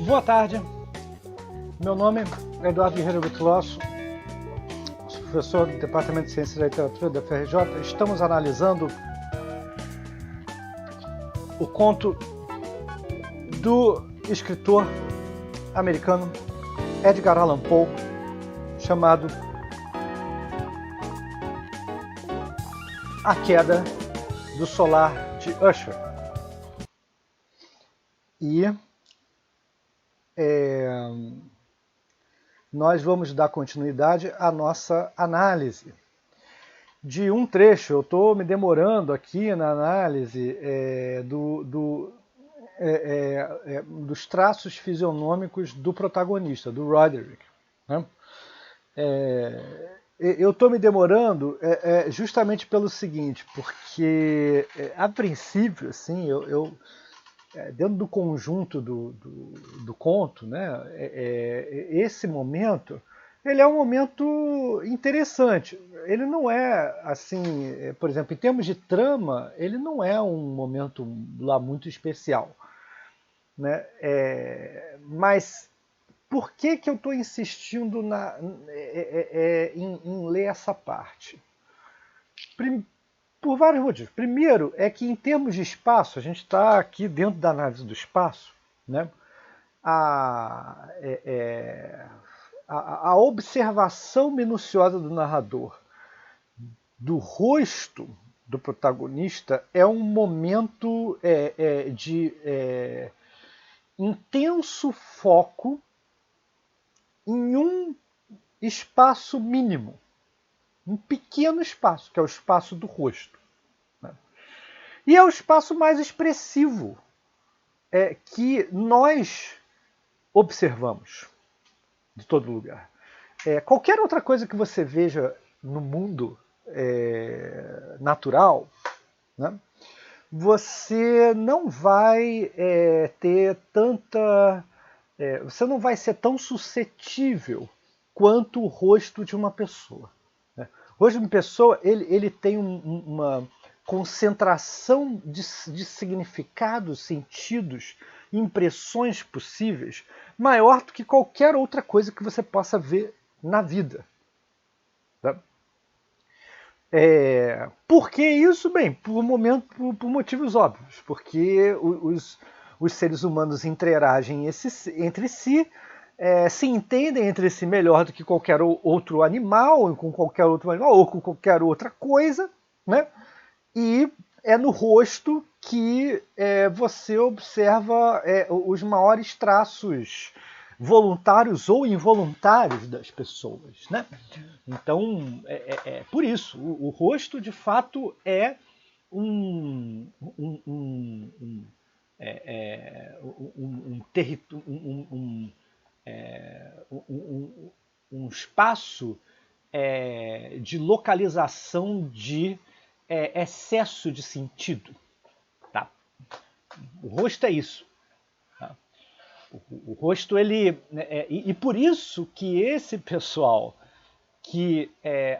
Boa tarde, meu nome é Eduardo Guerreiro Gutlosso, sou professor do Departamento de Ciências da Literatura da FRJ. Estamos analisando o conto do escritor americano Edgar Allan Poe, chamado A Queda do Solar de Usher. E nós vamos dar continuidade à nossa análise de um trecho. Eu estou me demorando aqui na análise dos traços fisionômicos do protagonista, do Roderick, né? Eu estou me demorando justamente pelo seguinte, porque a princípio, assim, dentro do conjunto do conto, né, esse momento, ele é um momento interessante. Ele não é, assim, por exemplo, em termos de trama, ele não é um momento lá muito especial, né? Mas por que eu estou insistindo em ler essa parte? Por vários motivos. Primeiro é que, em termos de espaço, a gente está aqui dentro da análise do espaço, né? A observação minuciosa do narrador do rosto do protagonista é um momento de intenso foco em um espaço mínimo, um pequeno espaço, que é o espaço do rosto, né? E é o espaço mais expressivo que nós observamos de todo lugar. Qualquer outra coisa que você veja no mundo natural, né, você não vai ter tanta... você não vai ser tão suscetível quanto o rosto de uma pessoa, né? O rosto de uma pessoa ele tem uma concentração de significados, sentidos, impressões possíveis maior do que qualquer outra coisa que você possa ver na vida, tá? Por que isso? Bem, por motivos óbvios. Porque os seres humanos interagem entre si, se entendem entre si melhor do que qualquer outro animal, com qualquer outro animal, ou com qualquer outra coisa, né? E é no rosto que você observa os maiores traços voluntários ou involuntários das pessoas, né? Então, por isso, o rosto de fato é um, um, um, um, um espaço de localização de excesso de sentido, tá? O rosto é isso. Tá? O rosto, ele... e por isso que esse pessoal que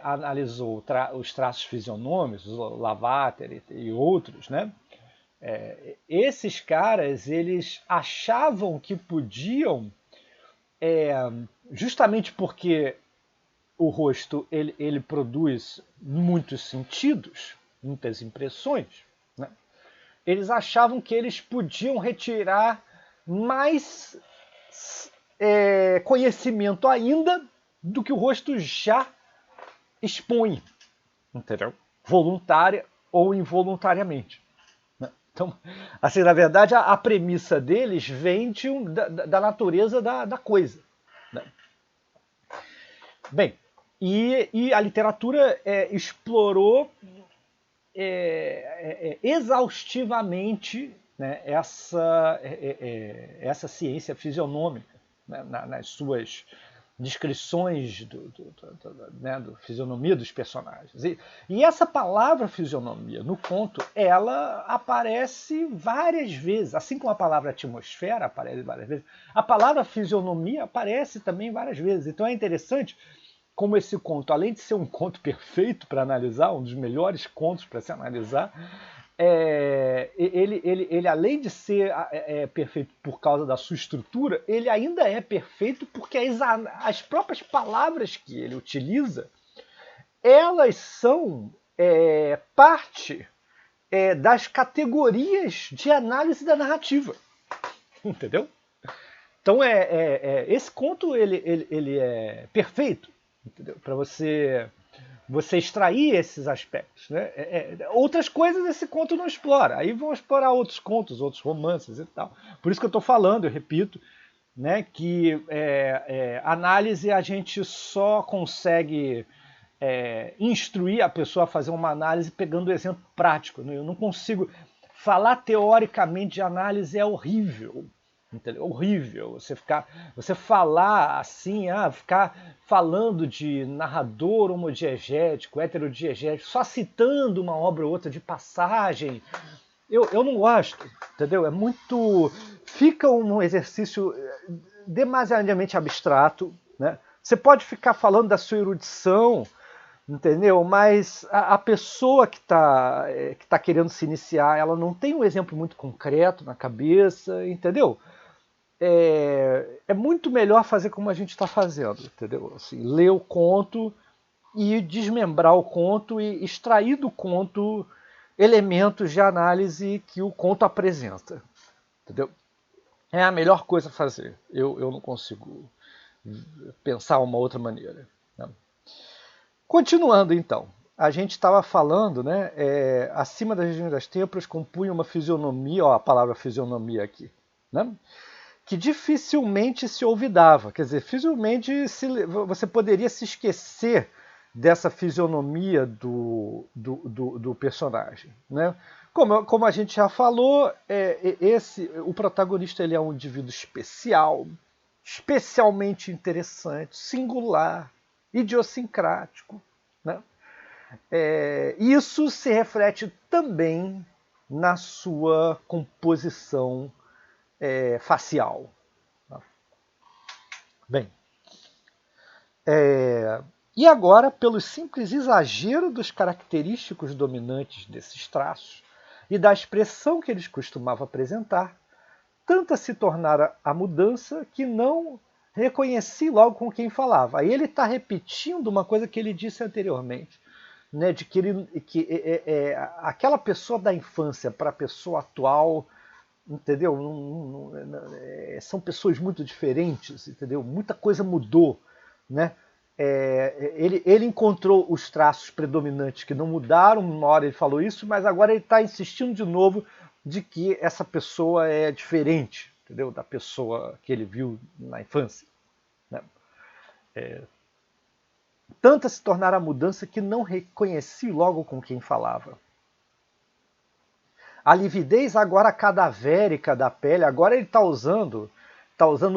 analisou os traços fisionômicos, Lavater e outros, né? Esses caras, eles achavam que podiam, justamente porque o rosto ele produz muitos sentidos, muitas impressões, né? Eles achavam que eles podiam retirar mais conhecimento ainda do que o rosto já expõe, entendeu? Voluntária ou involuntariamente, né? Então, assim, na verdade, a premissa deles vem da natureza da coisa, né? Bem, e a literatura explorou exaustivamente, né, essa ciência fisionômica, né, nas suas descrições né, do fisionomia dos personagens. E essa palavra fisionomia no conto, ela aparece várias vezes, assim como a palavra atmosfera aparece várias vezes, a palavra fisionomia aparece também várias vezes. Então é interessante como esse conto, além de ser um conto perfeito para analisar, um dos melhores contos para se analisar, ele além de ser perfeito por causa da sua estrutura, ele ainda é perfeito porque as próprias palavras que ele utiliza, elas são parte das categorias de análise da narrativa. Entendeu? Então esse conto ele é perfeito para você extrair esses aspectos. Né? Outras coisas esse conto não explora. Aí vão explorar outros contos, outros romances e tal. Por isso que eu estou falando, eu repito, né, que análise a gente só consegue instruir a pessoa a fazer uma análise pegando o exemplo prático. Né? Eu não consigo falar teoricamente de análise, é horrível. Entendeu? Horrível você falar assim, ficar falando de narrador homodiegético, heterodiegético, só citando uma obra ou outra de passagem. Eu não gosto, entendeu? Fica um exercício demasiadamente abstrato, né? Você pode ficar falando da sua erudição, entendeu? Mas a pessoa que tá querendo se iniciar, ela não tem um exemplo muito concreto na cabeça, entendeu? É muito melhor fazer como a gente está fazendo, entendeu? Assim, ler o conto e desmembrar o conto e extrair do conto elementos de análise que o conto apresenta, entendeu? É a melhor coisa a fazer. Eu não consigo pensar uma outra maneira. Né? Continuando então, a gente estava falando, né? Acima das regiões das têmporas compunha uma fisionomia, ó, a palavra fisionomia aqui, né? Que dificilmente se olvidava. Quer dizer, dificilmente você poderia se esquecer dessa fisionomia do personagem. Né? Como a gente já falou, o protagonista ele é um indivíduo especial, especialmente interessante, singular, idiosincrático. Né? Isso se reflete também na sua composição facial. Bem, e agora, pelo simples exagero dos característicos dominantes desses traços e da expressão que eles costumavam apresentar, tanta se tornara a mudança que não reconheci logo com quem falava. Aí ele está repetindo uma coisa que ele disse anteriormente, né, de que aquela pessoa da infância para a pessoa atual, entendeu? São pessoas muito diferentes, entendeu? Muita coisa mudou, né? Ele encontrou os traços predominantes que não mudaram, uma hora ele falou isso, mas agora ele está insistindo de novo de que essa pessoa é diferente, entendeu? Da pessoa que ele viu na infância. Né? Tanta se tornara a mudança que não reconheci logo com quem falava. A lividez agora cadavérica da pele, agora ele está usando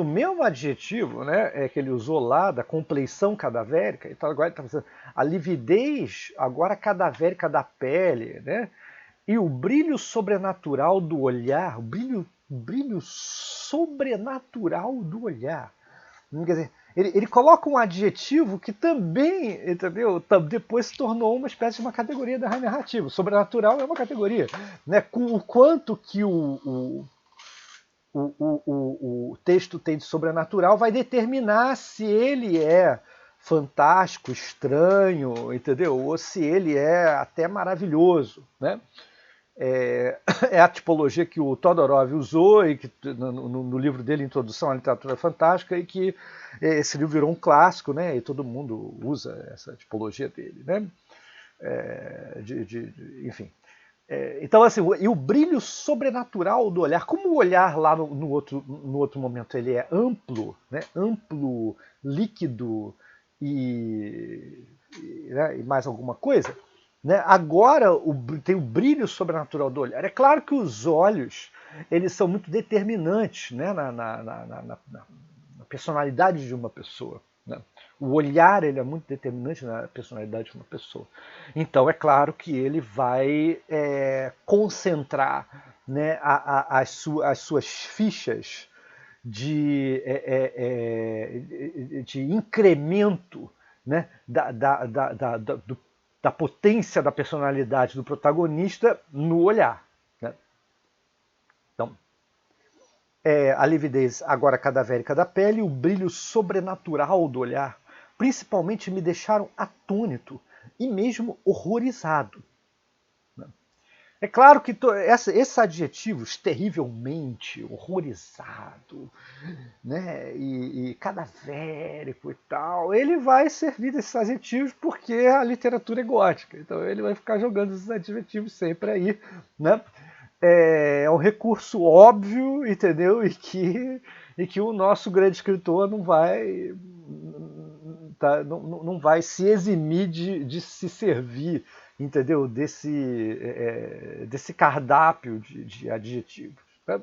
o mesmo adjetivo, né, que ele usou lá, da compleição cadavérica, então agora ele está usando a lividez agora cadavérica da pele, né, e o brilho sobrenatural do olhar, o brilho sobrenatural do olhar. Quer dizer, ele coloca um adjetivo que também, entendeu? Depois se tornou uma espécie de uma categoria da narrativa. Sobrenatural é uma categoria. Né? Com o quanto que o texto tem de sobrenatural vai determinar se ele é fantástico, estranho, entendeu? Ou se ele é até maravilhoso. Né? É a tipologia que o Todorov usou e que, no livro dele, Introdução à Literatura Fantástica, e que esse livro virou um clássico, né? E todo mundo usa essa tipologia dele, né? Enfim. Então, assim, e o brilho sobrenatural do olhar, como o olhar lá no outro momento ele é amplo, né? Amplo, líquido né? E mais alguma coisa, né? Agora tem o brilho sobrenatural do olhar. É claro que os olhos eles são muito determinantes, né? na personalidade de uma pessoa. Né? O olhar ele é muito determinante na personalidade de uma pessoa. Então é claro que ele vai concentrar, né, as suas fichas de incremento, né, do da potência da personalidade do protagonista no olhar. Né? Então, a lividez agora cadavérica da pele e o brilho sobrenatural do olhar, principalmente, me deixaram atônito e mesmo horrorizado. É claro que esses adjetivos, terrivelmente, horrorizado, né, e cadavérico e tal, ele vai servir desses adjetivos porque a literatura é gótica. Então ele vai ficar jogando esses adjetivos sempre aí, né? É um recurso óbvio, entendeu? E que o nosso grande escritor não vai, não vai se eximir de se servir, entendeu? Desse cardápio de adjetivos. Tá?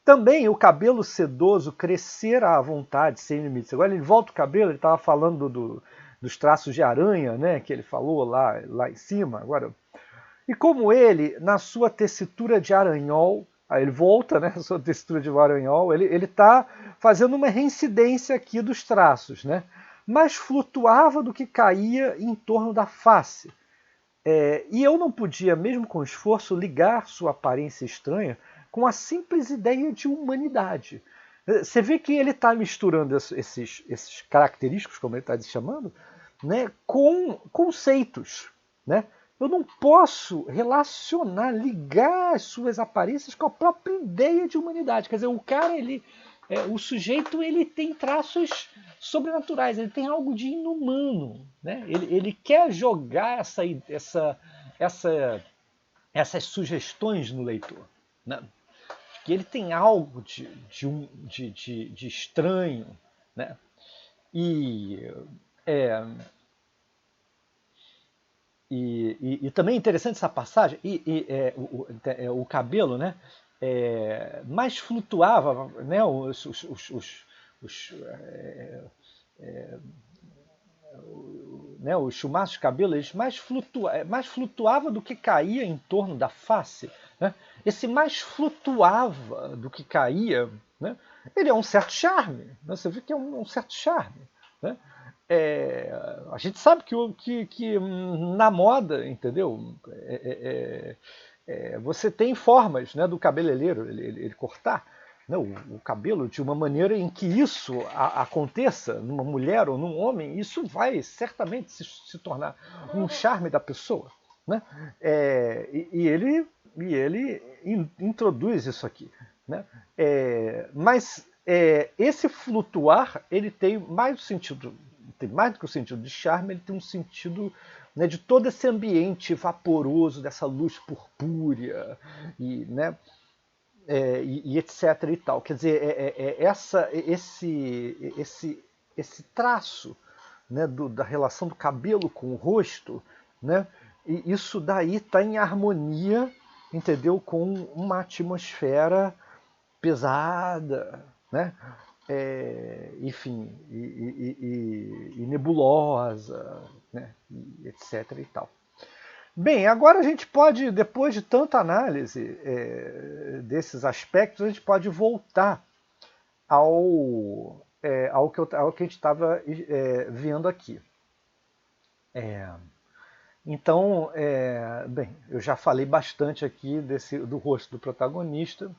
Também o cabelo sedoso crescer à vontade, sem limites. Agora ele volta o cabelo, ele estava falando dos traços de aranha, né, que ele falou lá em cima. Agora, e como ele, na sua tessitura de aranhol, aí ele volta, né, na sua tessitura de aranhol, ele está fazendo uma reincidência aqui dos traços, né? Mais flutuava do que caía em torno da face. E eu não podia, mesmo com esforço, ligar sua aparência estranha com a simples ideia de humanidade. Você vê que ele está misturando esses característicos, como ele está chamando, né, com conceitos. Né? Eu não posso relacionar, ligar as suas aparências com a própria ideia de humanidade. Quer dizer, o cara, o sujeito, ele tem traços sobrenaturais, ele tem algo de inumano. Né? Ele quer jogar essas sugestões no leitor. Né? Que ele tem algo de estranho. Né? E também é interessante essa passagem, o cabelo, né, mais flutuava, né, os chumaços de cabelo, eles mais flutuava do que caía em torno da face. Né? Esse mais flutuava do que caía, né, ele é um certo charme. Né? Você vê que é um certo charme. Né? A gente sabe que na moda, entendeu? Você tem formas, né, do cabeleireiro ele cortar, né, o cabelo de uma maneira em que isso aconteça numa mulher ou num homem. Isso vai certamente se tornar um charme da pessoa. Né? E ele introduz isso aqui. Né? Mas esse flutuar, ele tem mais o sentido, tem mais do que o sentido de charme, ele tem um sentido, né, de todo esse ambiente vaporoso, dessa luz purpúrea, né, e etc. e tal. Quer dizer, esse traço, né, da relação do cabelo com o rosto, né, e isso daí está em harmonia, entendeu, com uma atmosfera pesada, né? Enfim, e nebulosa, né? E etc. e tal. Bem, agora a gente pode, depois de tanta análise desses aspectos, a gente pode voltar ao que a gente estava vendo aqui. Então, bem, eu já falei bastante aqui do rosto do protagonista.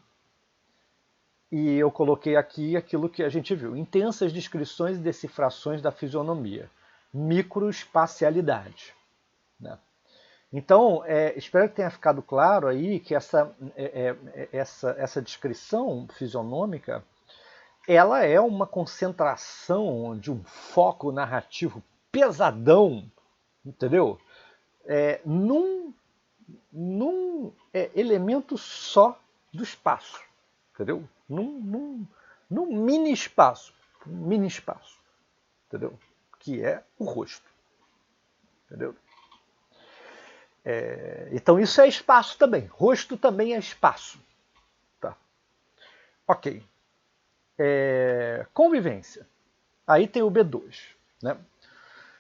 E eu coloquei aqui aquilo que a gente viu. Intensas descrições e decifrações da fisionomia. Microespacialidade. Né? Então, espero que tenha ficado claro aí que essa descrição fisionômica, ela é uma concentração de um foco narrativo pesadão, entendeu? Num elemento só do espaço, entendeu? Num mini espaço, entendeu? Que é o rosto, entendeu? Então isso é espaço também, rosto também é espaço, tá? Ok. Convivência. Aí tem o B2, né?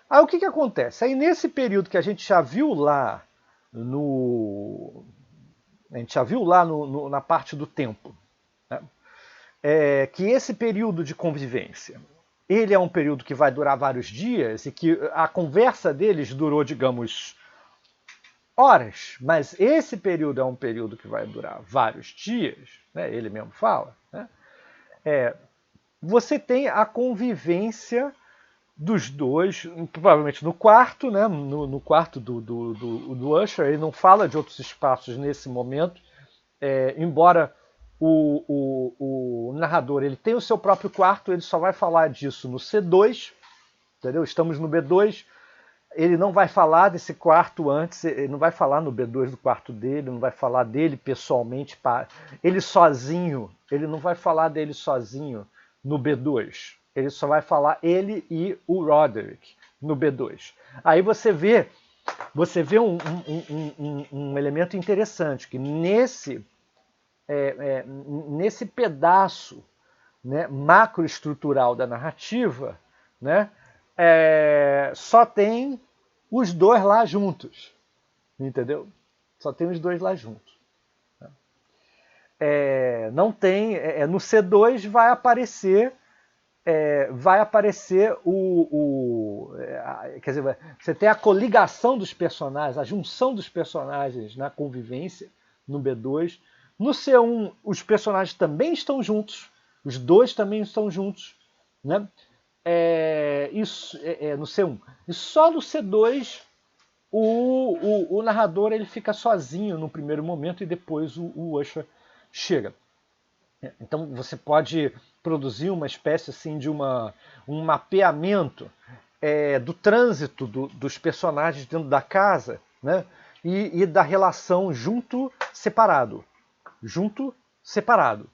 Aí o que acontece? Aí nesse período que a gente já viu lá na parte do tempo, né? Que esse período de convivência, ele é um período que vai durar vários dias e que a conversa deles durou, digamos, horas, mas esse período é um período que vai durar vários dias, né? Ele mesmo fala, né? Você tem a convivência dos dois, provavelmente no quarto, né? No quarto do Usher. Ele não fala de outros espaços nesse momento, embora o narrador ele tenha o seu próprio quarto, ele só vai falar disso no C2, entendeu? Estamos no B2. Ele não vai falar desse quarto antes, ele não vai falar no B2 do quarto dele, não vai falar dele pessoalmente, ele sozinho, ele não vai falar dele sozinho no B2. Ele só vai falar ele e o Roderick no B2. Aí você vê um elemento interessante, que nesse pedaço, né, macroestrutural da narrativa, né, só tem os dois lá juntos, entendeu? Só tem os dois lá juntos. Não tem, no C2 vai aparecer quer dizer, você tem a coligação dos personagens, a junção dos personagens na convivência no B2. No C1 os personagens também estão juntos, os dois também estão juntos, né? No C1. E só no C2 o narrador ele fica sozinho no primeiro momento e depois o Usher chega. Então você pode produzir uma espécie assim de um mapeamento do trânsito dos personagens dentro da casa, né? E da relação junto-separado. Junto-separado.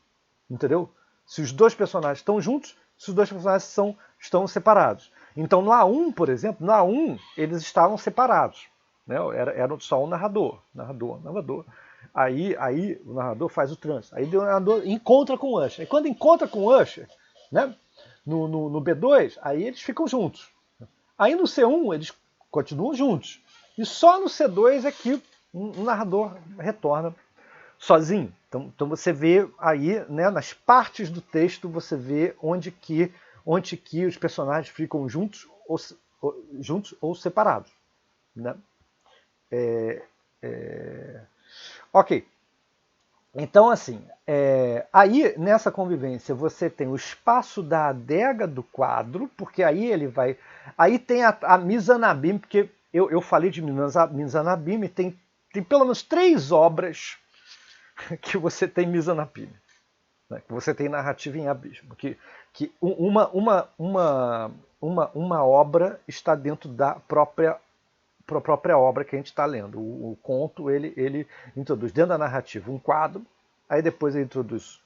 Entendeu? Se os dois personagens estão juntos, se os dois personagens estão separados. Então no A1, por exemplo, no A1 eles estavam separados. Né? Era só um narrador. Aí o narrador faz o trânsito. Aí o narrador encontra com o Usher. E quando encontra com o Usher, né, no B2, aí eles ficam juntos. Aí no C1 eles continuam juntos. E só no C2 é que o narrador retorna sozinho. Então você vê aí, né, nas partes do texto, você vê onde que os personagens ficam juntos ou separados. Né? Ok. Então, assim, aí nessa convivência você tem o espaço da adega do quadro, porque aí ele vai. Aí tem a Mizanabim, porque eu falei de Mizanabim, e tem pelo menos 3 obras que você tem Mizanabim, né, que você tem narrativa em abismo. Que uma obra está dentro da própria obra que a gente está lendo. O conto ele introduz dentro da narrativa um quadro, aí depois ele introduz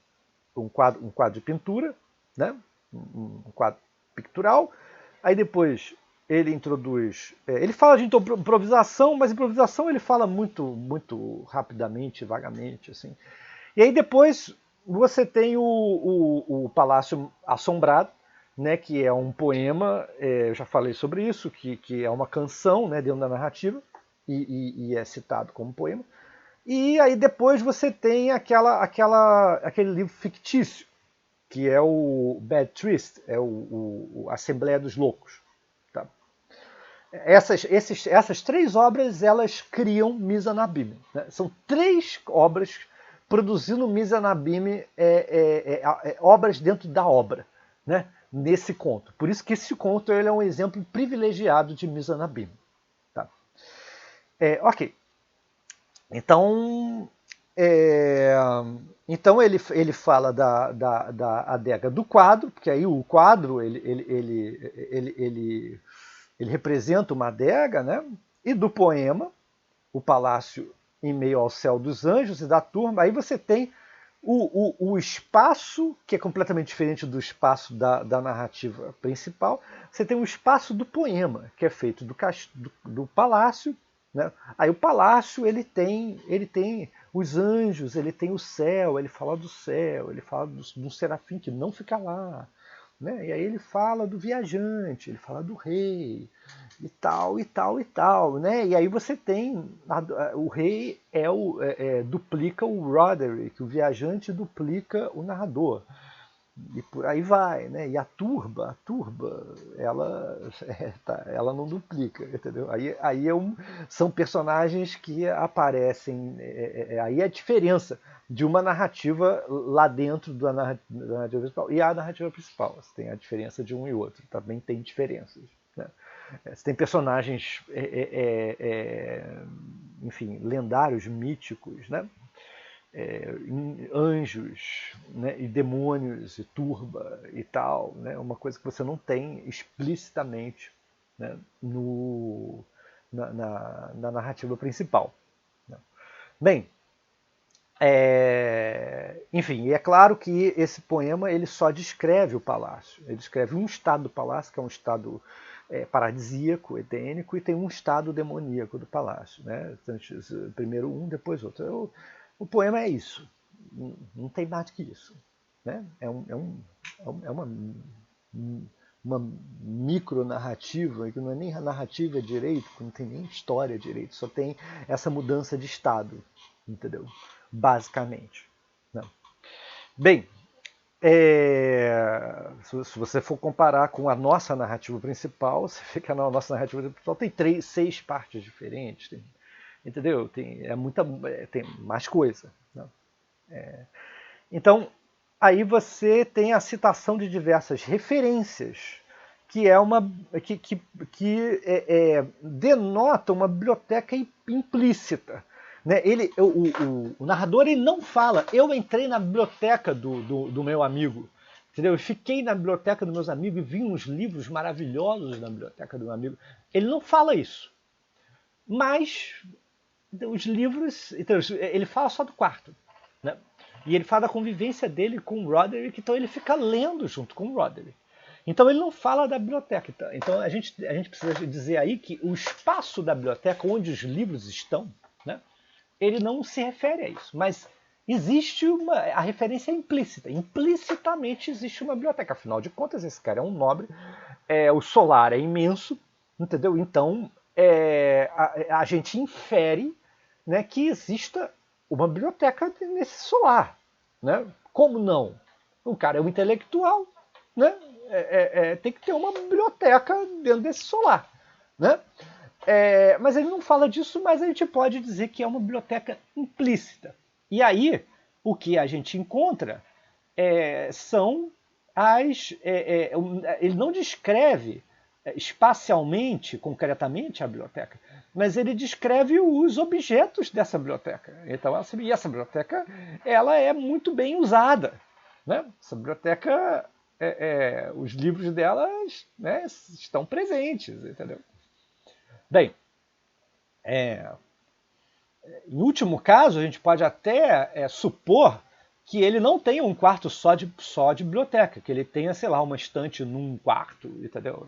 um quadro de pintura, né? Um quadro pictural, aí depois ele introduz, ele fala de improvisação, mas improvisação ele fala muito rapidamente, vagamente, assim. E aí depois você tem o Palácio Assombrado, né, que é um poema, eu já falei sobre isso, que é uma canção, né, dentro da narrativa, e é citado como poema. E aí depois você tem aquele livro fictício, que é o Bad Trist, é a Assembleia dos Loucos. Tá? Essas 3 obras, elas criam Mizanabim. Né? São 3 obras produzindo Mizanabim, obras dentro da obra, né? Nesse conto. Por isso que esse conto ele é um exemplo privilegiado de Mizanabim. Tá? Ok. Então ele fala da adega do quadro, porque aí o quadro ele representa uma adega, né? E do poema, o palácio em meio ao céu dos anjos e da turma. Aí você tem o espaço, que é completamente diferente do espaço da narrativa principal. Você tem o espaço do poema, que é feito do palácio. Né? Aí o palácio ele tem os anjos, ele tem o céu, ele fala do céu, ele fala do serafim que não fica lá. Né? E aí ele fala do viajante, ele fala do rei, e tal, e tal, e tal. Né? E aí você tem, o rei duplica o Roderick, o viajante duplica o narrador. E por aí vai, né? E a turba, ela não duplica, entendeu? São personagens que aparecem, aí é a diferença de uma narrativa lá dentro da narrativa principal e a narrativa principal. Você tem a diferença de um e outro, também tem diferenças, né? Você tem personagens, enfim, lendários, míticos, né? Anjos, né, e demônios e turba e tal, né, uma coisa que você não tem explicitamente, né, na narrativa principal, né. Bem, enfim, e é claro que esse poema ele só descreve o palácio, ele descreve um estado do palácio, que é um estado paradisíaco, etênico, e tem um estado demoníaco do palácio, né? Primeiro um, depois outro. O poema é isso, não tem mais do que isso, né? É uma micronarrativa, que não é nem narrativa direito, que não tem nem história direito, só tem essa mudança de estado, entendeu? Basicamente, né? Bem, se você for comparar com a nossa narrativa principal, você vê que a nossa narrativa principal tem 6 partes diferentes, entendeu? Tem mais coisa, né? Então, aí você tem a citação de diversas referências, que é uma que denota uma biblioteca implícita, né? O narrador ele não fala, eu entrei na biblioteca do meu amigo, entendeu? Eu fiquei na biblioteca dos meus amigos e vi uns livros maravilhosos na biblioteca do meu amigo. Ele não fala isso, mas os livros, então, ele fala só do quarto, né? E ele fala da convivência dele com o Roderick, então ele fica lendo junto com o Roderick. Então ele não fala da biblioteca. Então a gente precisa dizer aí que o espaço da biblioteca, onde os livros estão, né, ele não se refere a isso. Mas existe a referência é implícita. Implicitamente existe uma biblioteca. Afinal de contas, esse cara é um nobre, o solar é imenso, entendeu? Então a gente infere, né, que exista uma biblioteca nesse solar, né? Como não? O cara é um intelectual, né? Tem que ter uma biblioteca dentro desse solar, né? Mas ele não fala disso, mas a gente pode dizer que é uma biblioteca implícita. E aí, o que a gente encontra são ele não descreve espacialmente, concretamente, a biblioteca, mas ele descreve os objetos dessa biblioteca. Então, e essa biblioteca ela é muito bem usada, né? Essa biblioteca, os livros delas, né, estão presentes, entendeu? Bem, em último caso, a gente pode até supor que ele não tenha um quarto só de biblioteca, que ele tenha, sei lá, uma estante num quarto, entendeu?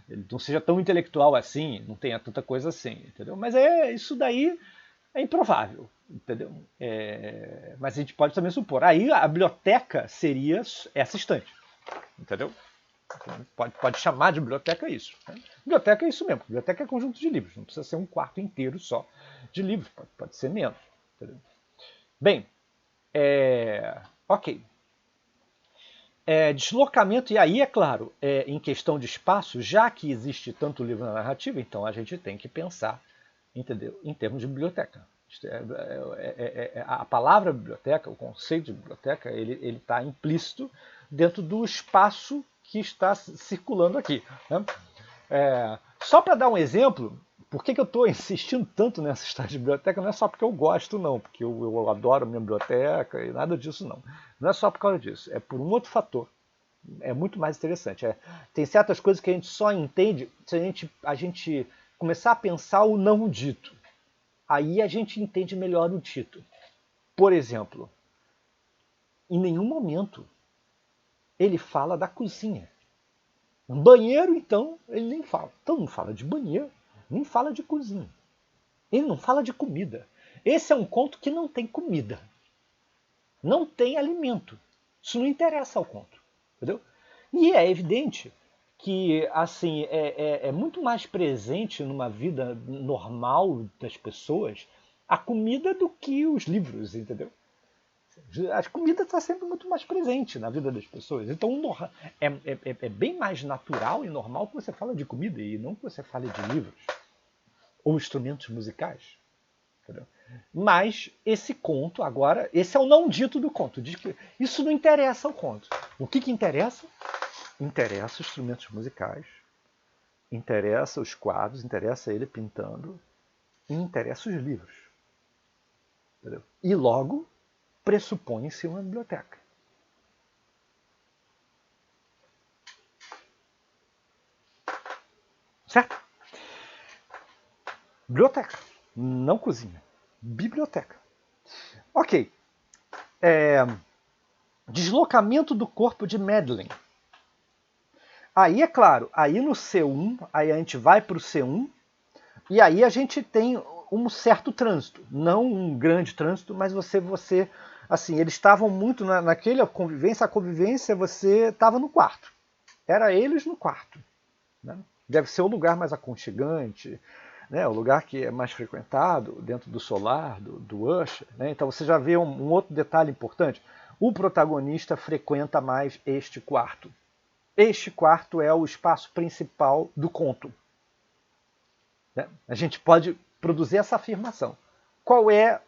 Ele não seja tão intelectual assim, não tenha tanta coisa assim, entendeu? Mas isso daí é improvável, entendeu? Mas a gente pode também supor. Aí a biblioteca seria essa estante, entendeu? Pode chamar de biblioteca isso, né? Biblioteca é isso mesmo. Biblioteca é conjunto de livros. Não precisa ser um quarto inteiro só de livros. Pode ser menos. Entendeu? Bem, ok. Deslocamento, e aí, é claro, em questão de espaço, já que existe tanto livro na narrativa, então a gente tem que pensar, entendeu, em termos de biblioteca. A palavra biblioteca, o conceito de biblioteca, ele está implícito dentro do espaço que está circulando aqui, né? Só para dar um exemplo, por que eu estou insistindo tanto nessa história de biblioteca? Não é só porque eu gosto, não, porque eu adoro a minha biblioteca e nada disso, não. Não é só por causa disso, é por um outro fator. É muito mais interessante. Tem certas coisas que a gente só entende se a gente começar a pensar o não dito. Aí a gente entende melhor o dito. Por exemplo, em nenhum momento ele fala da cozinha. Banheiro, então, ele nem fala. Então não fala de banheiro, nem fala de cozinha. Ele não fala de comida. Esse é um conto que não tem comida. Não tem alimento. Isso não interessa ao conto. Entendeu? E é evidente que assim é muito mais presente numa vida normal das pessoas a comida do que os livros, entendeu? A comida está sempre muito mais presente na vida das pessoas. Então é bem mais natural e normal que você fale de comida e não que você fale de livros ou instrumentos musicais. Entendeu? Mas esse conto agora, esse é o não dito do conto. Diz que isso não interessa ao conto. O que interessa? Interessa os instrumentos musicais, interessa os quadros, interessa ele pintando, e interessa os livros. Entendeu? E logo pressupõe-se uma biblioteca. Certo? Biblioteca, não cozinha. Biblioteca. Ok. Deslocamento do corpo de Madeleine. Aí, é claro, aí no C1, aí a gente vai para o C1, e aí a gente tem um certo trânsito. Não um grande trânsito, mas você assim, eles estavam muito naquela convivência, a convivência você estava no quarto. Era eles no quarto. Né? Deve ser o lugar mais aconchegante, né? O lugar que é mais frequentado dentro do solar, do Usher. Né? Então você já vê um outro detalhe importante. O protagonista frequenta mais este quarto. Este quarto é o espaço principal do conto. Né? A gente pode produzir essa afirmação. Qual é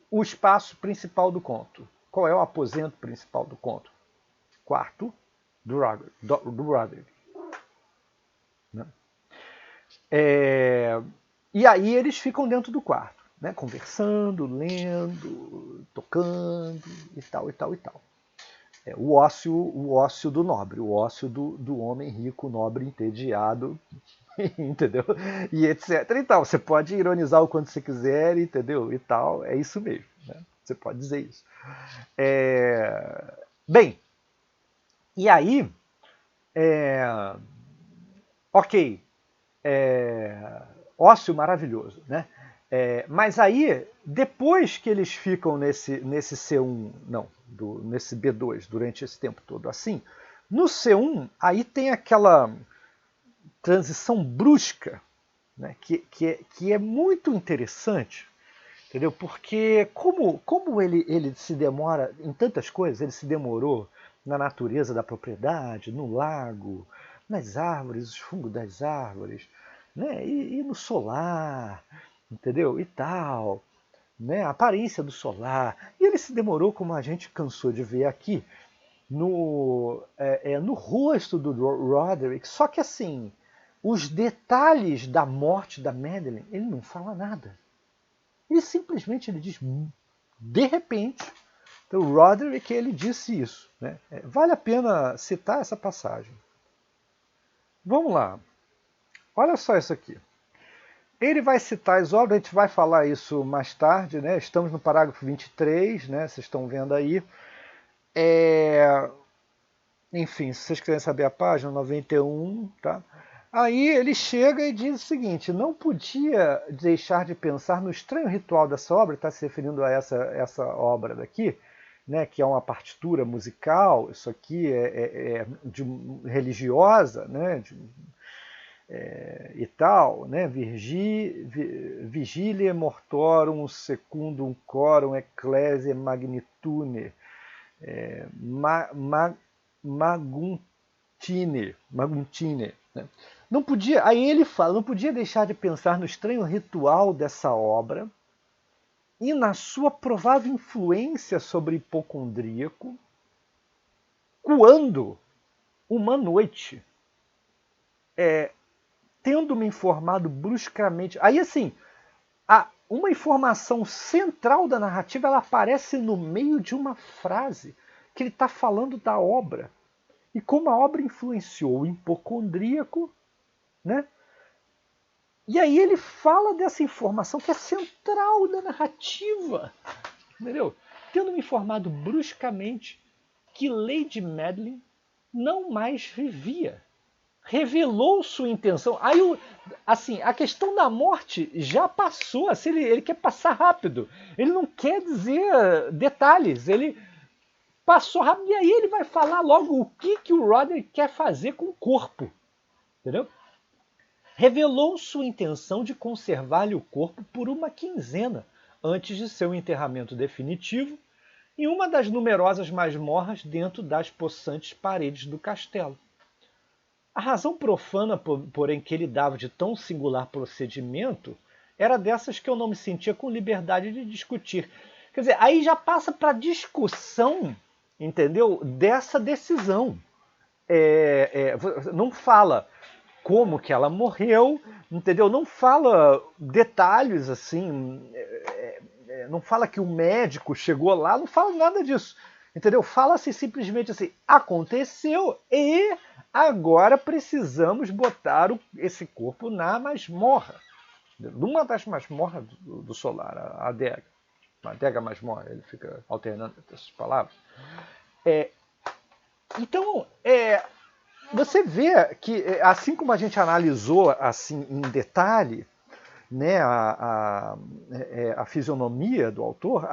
o espaço principal do conto? Qual é o aposento principal do conto? Quarto do Roderick. Né? E aí eles ficam dentro do quarto, né? Conversando, lendo, tocando e tal, e tal, e tal. O ócio do nobre, o ócio do homem rico, nobre, entediado, entendeu? E etc. E tal. Você pode ironizar o quanto você quiser, entendeu? E tal, é isso mesmo. Né? Você pode dizer isso. Bem, e aí, ok, ócio maravilhoso, né? Mas aí, depois que eles ficam nesse C1, não, nesse B2 durante esse tempo todo assim, no C1 aí tem aquela transição brusca, né, que é muito interessante, entendeu? Porque como ele se demora em tantas coisas, ele se demorou na natureza da propriedade, no lago, nas árvores, os fungos das árvores, né? E no solar, entendeu? E tal, né? A aparência do solar. E ele se demorou, como a gente cansou de ver aqui, no rosto do Roderick. Só que assim, os detalhes da morte da Madeleine, ele não fala nada. Ele simplesmente ele diz, de repente, então, o Roderick ele disse isso. Né? Vale a pena citar essa passagem. Vamos lá. Olha só isso aqui. Ele vai citar as obras, a gente vai falar isso mais tarde, né? Estamos no parágrafo 23, né? Vocês estão vendo aí. Enfim, se vocês quiserem saber a página, 91, tá? Aí ele chega e diz o seguinte: não podia deixar de pensar no estranho ritual dessa obra, está se referindo a essa obra daqui, né, que é uma partitura musical, isso aqui religiosa, né, e tal, né, Vigiliae mortorum secundum corum ecclesiae magnitudine, Maguntine, né? Não podia, aí ele fala, não podia deixar de pensar no estranho ritual dessa obra e na sua provável influência sobre o hipocondríaco, quando, uma noite, tendo-me informado bruscamente, aí assim, uma informação central da narrativa, ela aparece no meio de uma frase que ele está falando da obra e como a obra influenciou o hipocondríaco, né? E aí ele fala dessa informação que é central da narrativa, entendeu? Tendo me informado bruscamente que Lady Madeleine não mais vivia. Revelou sua intenção. Aí, assim, a questão da morte já passou. Assim, ele quer passar rápido. Ele não quer dizer detalhes. Ele passou rápido. E aí ele vai falar logo o que o Roderick quer fazer com o corpo. Entendeu? Revelou sua intenção de conservar-lhe o corpo por uma quinzena antes de seu enterramento definitivo, em uma das numerosas masmorras dentro das possantes paredes do castelo. A razão profana, porém, que ele dava de tão singular procedimento era dessas que eu não me sentia com liberdade de discutir. Quer dizer, aí já passa para discussão, entendeu? Dessa decisão. Não fala como que ela morreu, entendeu? Não fala detalhes assim, não fala que o médico chegou lá, não fala nada disso, entendeu? Fala-se simplesmente assim, aconteceu e agora precisamos botar esse corpo na masmorra, numa das masmorras do Solar, a adega masmorra, ele fica alternando essas palavras. Então, você vê que, assim como a gente analisou assim em detalhe, né, a fisionomia do autor,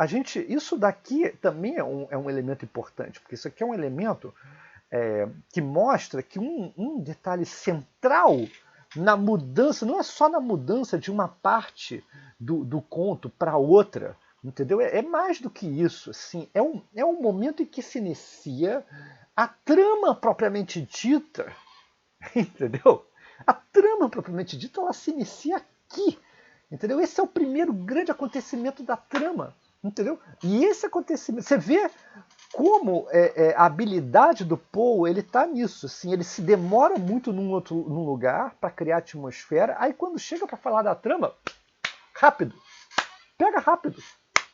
isso daqui também é um elemento importante, porque isso aqui é um elemento que mostra que um detalhe central na mudança, não é só na mudança de uma parte do conto para outra, entendeu? É mais do que isso. Assim, é um momento em que se inicia a trama propriamente dita, entendeu? A trama propriamente dita, ela se inicia aqui, entendeu? Esse é o primeiro grande acontecimento da trama, entendeu? E esse acontecimento, você vê como a habilidade do Poe, ele tá nisso, assim, ele se demora muito num lugar para criar atmosfera, aí quando chega para falar da trama, rápido, pega rápido,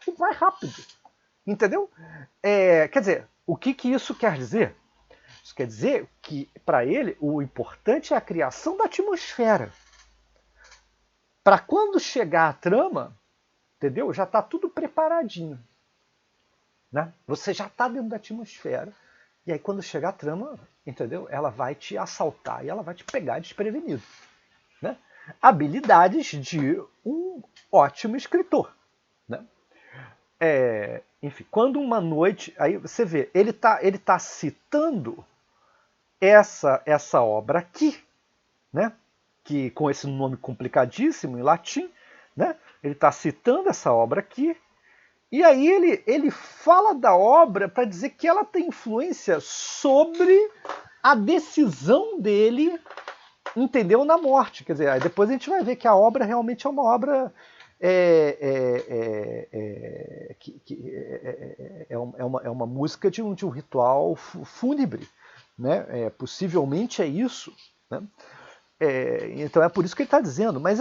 e vai rápido, entendeu? Quer dizer, o que isso quer dizer? Isso quer dizer que, para ele, o importante é a criação da atmosfera. Para quando chegar a trama, entendeu? Já está tudo preparadinho. Né? Você já está dentro da atmosfera. E aí, quando chegar a trama, entendeu? Ela vai te assaltar e ela vai te pegar desprevenido. Né? Habilidades de um ótimo escritor. Né? Enfim, quando uma noite... Aí você vê, ele tá citando essa obra aqui, né? Que com esse nome complicadíssimo em latim, né? Ele está citando essa obra aqui, e aí ele fala da obra para dizer que ela tem influência sobre a decisão dele, entendeu, na morte. Quer dizer, aí depois a gente vai ver que a obra realmente é uma obra é uma música de um ritual fúnebre, né? Possivelmente é isso, né? Então é por isso que ele está dizendo, mas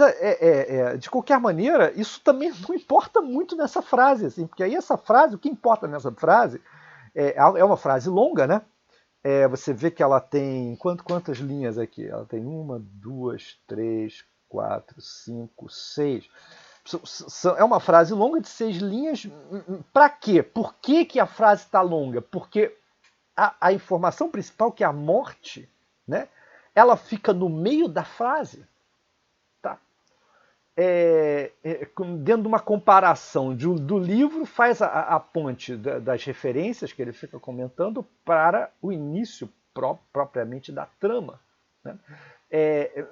de qualquer maneira, isso também não importa muito nessa frase, assim, porque aí essa frase, o que importa nessa frase, é uma frase longa, né? Você vê que ela tem quantas linhas aqui? Ela tem 1, 2, 3, 4, 5, 6. É uma frase longa de 6 linhas. Para quê? Por que a frase está longa? Porque a informação principal, que é a morte, né? Ela fica no meio da frase. Tá? Dentro de uma comparação do livro, faz a ponte das referências que ele fica comentando para o início propriamente da trama. Né?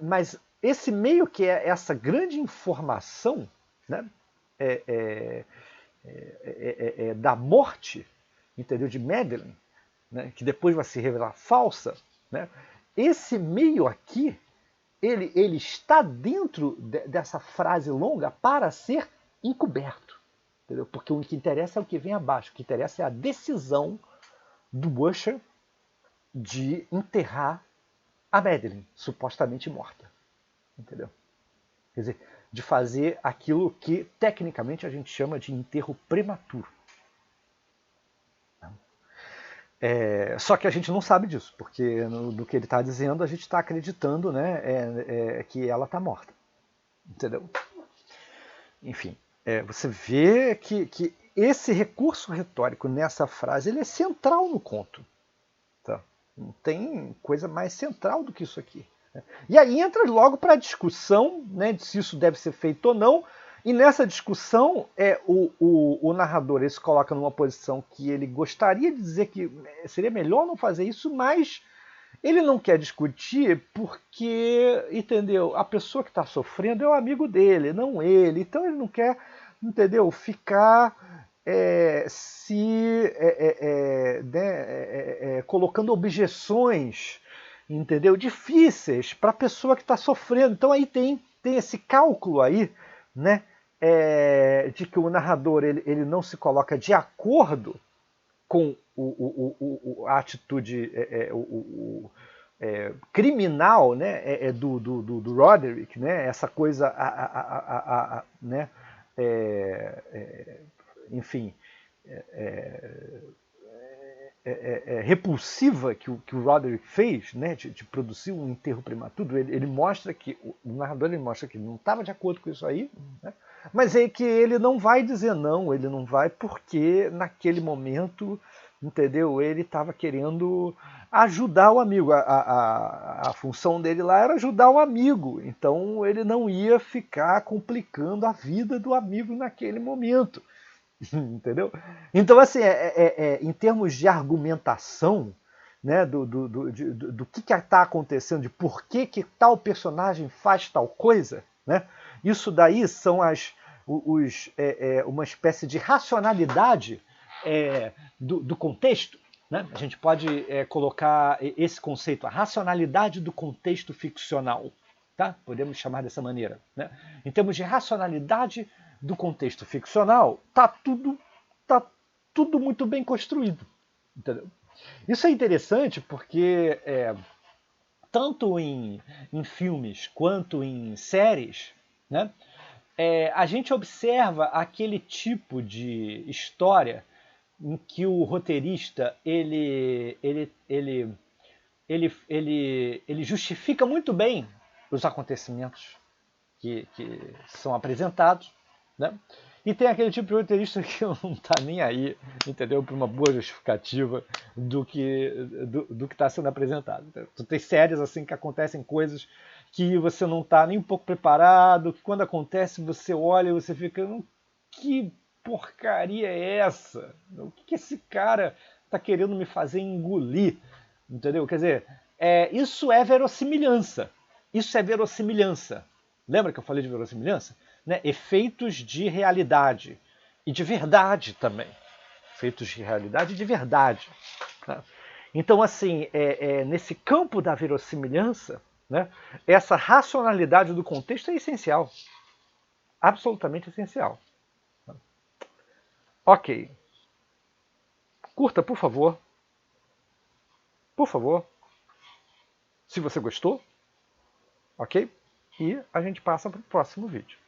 Mas esse meio que é essa grande informação, né? Da morte, entendeu? De Madeleine, né? Que depois vai se revelar falsa, né? Esse meio aqui, ele está dentro dessa frase longa para ser encoberto. Entendeu? Porque o que interessa é o que vem abaixo. O que interessa é a decisão do Usher de enterrar a Madeleine, supostamente morta. Entendeu? Quer dizer, de fazer aquilo que tecnicamente a gente chama de enterro prematuro. Só que a gente não sabe disso, porque do que ele está dizendo a gente está acreditando, né, que ela está morta. Entendeu? Enfim, você vê que esse recurso retórico nessa frase ele é central no conto. Tá? Não tem coisa mais central do que isso aqui. E aí entra logo para a discussão, né, de se isso deve ser feito ou não. E nessa discussão, o narrador ele se coloca numa posição que ele gostaria de dizer que seria melhor não fazer isso, mas ele não quer discutir porque, entendeu? A pessoa que está sofrendo é o amigo dele, não ele. Então ele não quer, entendeu? Ficar colocando objeções, entendeu? Difíceis para a pessoa que está sofrendo. Então aí tem esse cálculo aí, né? De que o narrador ele não se coloca de acordo com a atitude criminal, né, do Roderick, né, essa coisa, né, enfim, repulsiva que o Roderick fez, né, de produzir um enterro prematuro. Ele mostra que o narrador ele mostra que ele não estava de acordo com isso aí, né, mas é que ele não vai dizer não, ele não vai porque naquele momento, entendeu? Ele estava querendo ajudar o amigo. A função dele lá era ajudar o amigo, então ele não ia ficar complicando a vida do amigo naquele momento. Entendeu? Então, assim, em termos de argumentação, né, do que está acontecendo, de por que tal personagem faz tal coisa, né, isso daí são uma espécie de racionalidade do contexto. Né? A gente pode colocar esse conceito, a racionalidade do contexto ficcional. Tá? Podemos chamar dessa maneira. Né? Em termos de racionalidade do contexto ficcional, tá tudo muito bem construído. Entendeu? Isso é interessante porque tanto em filmes quanto em séries, né, a gente observa aquele tipo de história em que o roteirista ele justifica muito bem os acontecimentos que são apresentados, né? E tem aquele tipo de roteirista que não está nem aí, entendeu? Para uma boa justificativa do que está sendo apresentado. Então, tem séries assim que acontecem coisas que você não está nem um pouco preparado, que quando acontece você olha e você fica, que porcaria é essa? O que esse cara está querendo me fazer engolir? Entendeu? Quer dizer, isso é verossimilhança. Isso é verossimilhança. Lembra que eu falei de verossimilhança? Né? Efeitos de realidade e de verdade também. Efeitos de realidade e de verdade. Né? Então, assim, nesse campo da verossimilhança, né, essa racionalidade do contexto é essencial. Absolutamente essencial. Ok. Curta, por favor. Por favor. Se você gostou. Ok? E a gente passa para o próximo vídeo.